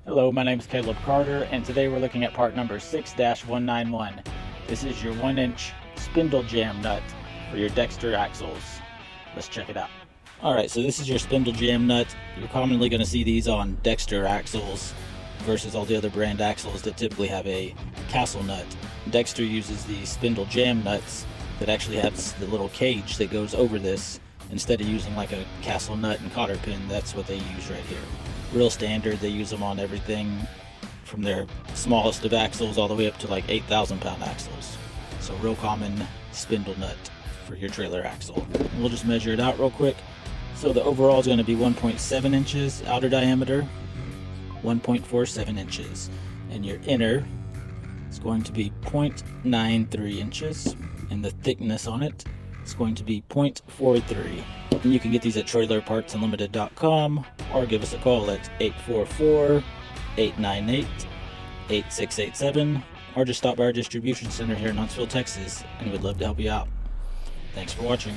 Hello, my name is Caleb Carter, and today we're looking at part number 6-191. This is your 1-inch Spindle Jam Nut for your Dexter Axles. Let's check it out. Alright, so this is your Spindle Jam Nut. You're commonly going to see these on Dexter Axles versus all the other brand axles that typically have a castle nut. Dexter uses the Spindle Jam Nuts that actually has the little cage that goes over this. Instead of using like a castle nut and cotter pin, that's what they use right here. Real standard. They use them on everything from their smallest of axles all the way up to like 8,000 pound axles. So real common spindle nut for your trailer axle. And we'll just measure it out real quick. So the overall is going to be 1.7 inches outer diameter, 1.47 inches, and your inner is going to be 0.93 inches, and the thickness on it is going to be 0.43. And you can get these at trailerpartsunlimited.com or give us a call at 844-898-8687, or just stop by our distribution center here in Huntsville, Texas, and we'd love to help you out. Thanks for watching.